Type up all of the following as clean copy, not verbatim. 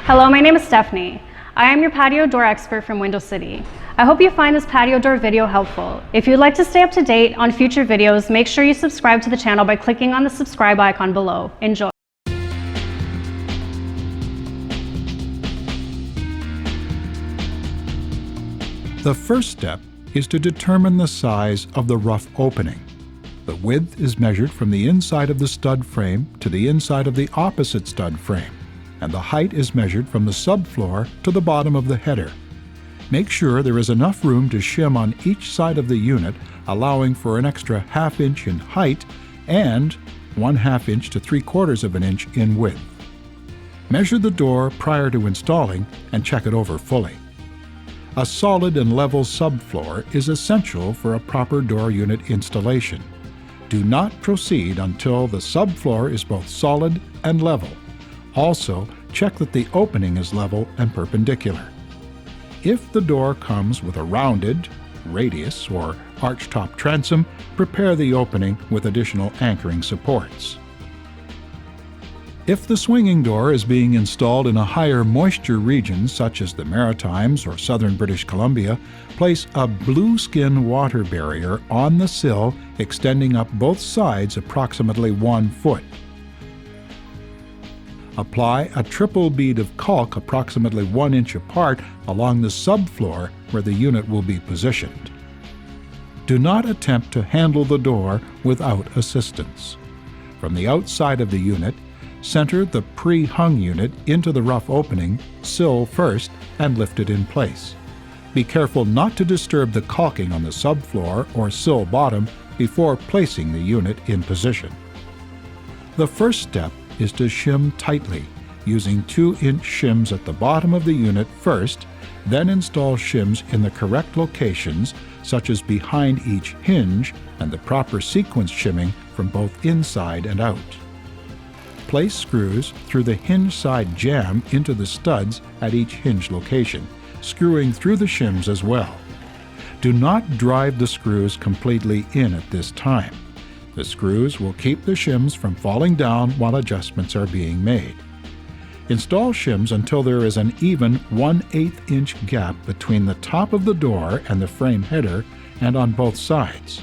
Hello, my name is Stephanie. I am your patio door expert from Window City. I hope you find this patio door video helpful. If you'd like to stay up to date on future videos, make sure you subscribe to the channel by clicking on the subscribe icon below. Enjoy. The first step is to determine the size of the rough opening. The width is measured from the inside of the stud frame to the inside of the opposite stud frame, and the height is measured from the subfloor to the bottom of the header. Make sure there is enough room to shim on each side of the unit, allowing for an extra ½ inch in height and 1/2 inch to 3/4 of an inch in width. Measure the door prior to installing and check it over fully. A solid and level subfloor is essential for a proper door unit installation. Do not proceed until the subfloor is both solid and level. Also, check that the opening is level and perpendicular. If the door comes with a rounded, radius, or archtop transom, prepare the opening with additional anchoring supports. If the swinging door is being installed in a higher moisture region such as the Maritimes or southern British Columbia, place a blue skin water barrier on the sill extending up both sides approximately 1 foot. Apply a triple bead of caulk approximately 1 inch apart along the subfloor where the unit will be positioned. Do not attempt to handle the door without assistance. From the outside of the unit, center the pre-hung unit into the rough opening, sill first, and lift it in place. Be careful not to disturb the caulking on the subfloor or sill bottom before placing the unit in position. The first step is to shim tightly, using 2-inch shims at the bottom of the unit first, then install shims in the correct locations, such as behind each hinge, and the proper sequence shimming from both inside and out. Place screws through the hinge side jamb into the studs at each hinge location, screwing through the shims as well. Do not drive the screws completely in at this time. The screws will keep the shims from falling down while adjustments are being made. Install shims until there is an even 1/8 inch gap between the top of the door and the frame header and on both sides.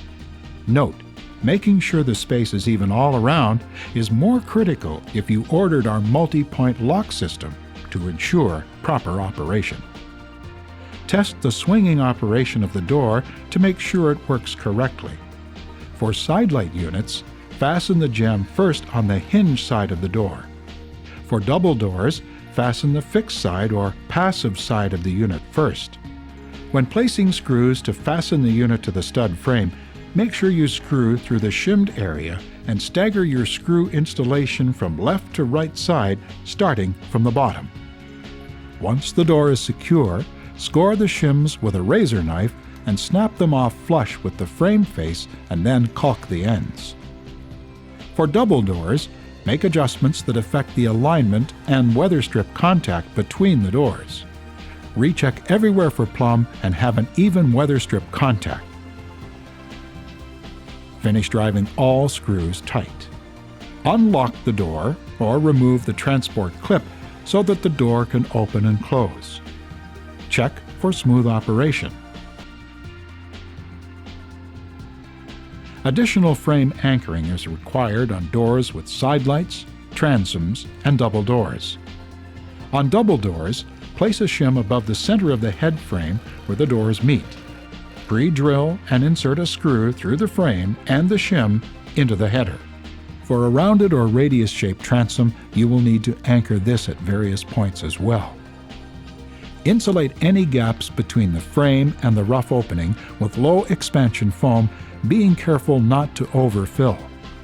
Note, making sure the space is even all around is more critical if you ordered our multi-point lock system to ensure proper operation. Test the swinging operation of the door to make sure it works correctly. For sidelight units, fasten the jamb first on the hinge side of the door. For double doors, fasten the fixed side or passive side of the unit first. When placing screws to fasten the unit to the stud frame, make sure you screw through the shimmed area and stagger your screw installation from left to right side, starting from the bottom. Once the door is secure, score the shims with a razor knife and snap them off flush with the frame face and then caulk the ends. For double doors, make adjustments that affect the alignment and weather strip contact between the doors. Recheck everywhere for plumb and have an even weather strip contact. Finish driving all screws tight. Unlock the door or remove the transport clip so that the door can open and close. Check for smooth operation. Additional frame anchoring is required on doors with sidelights, transoms, and double doors. On double doors, place a shim above the center of the head frame where the doors meet. Pre-drill and insert a screw through the frame and the shim into the header. For a rounded or radius-shaped transom, you will need to anchor this at various points as well. Insulate any gaps between the frame and the rough opening with low expansion foam, being careful not to overfill.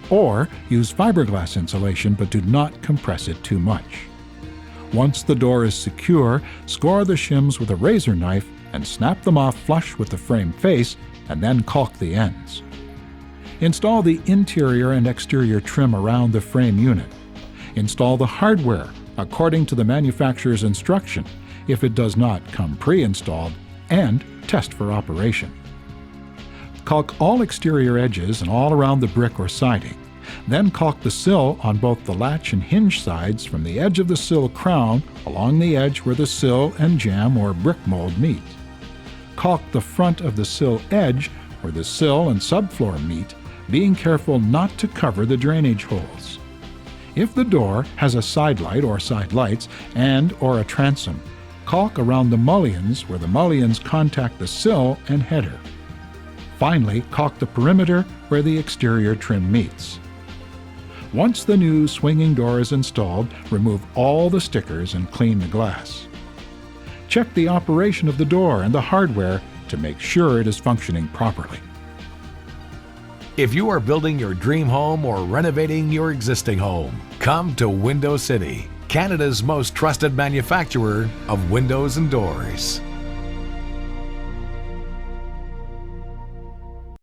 Or use fiberglass insulation, but do not compress it too much. Once the door is secure, score the shims with a razor knife and snap them off flush with the frame face, and then caulk the ends. Install the interior and exterior trim around the frame unit. Install the hardware according to the manufacturer's instruction if it does not come pre-installed, and test for operation. Caulk all exterior edges and all around the brick or siding. Then caulk the sill on both the latch and hinge sides from the edge of the sill crown along the edge where the sill and jamb or brick mold meet. Caulk the front of the sill edge where the sill and subfloor meet, being careful not to cover the drainage holes. If the door has a side light or side lights and/or a transom, caulk around the mullions where the mullions contact the sill and header. Finally, caulk the perimeter where the exterior trim meets. Once the new swinging door is installed, remove all the stickers and clean the glass. Check the operation of the door and the hardware to make sure it is functioning properly. If you are building your dream home or renovating your existing home, come to Window City, Canada's most trusted manufacturer of windows and doors.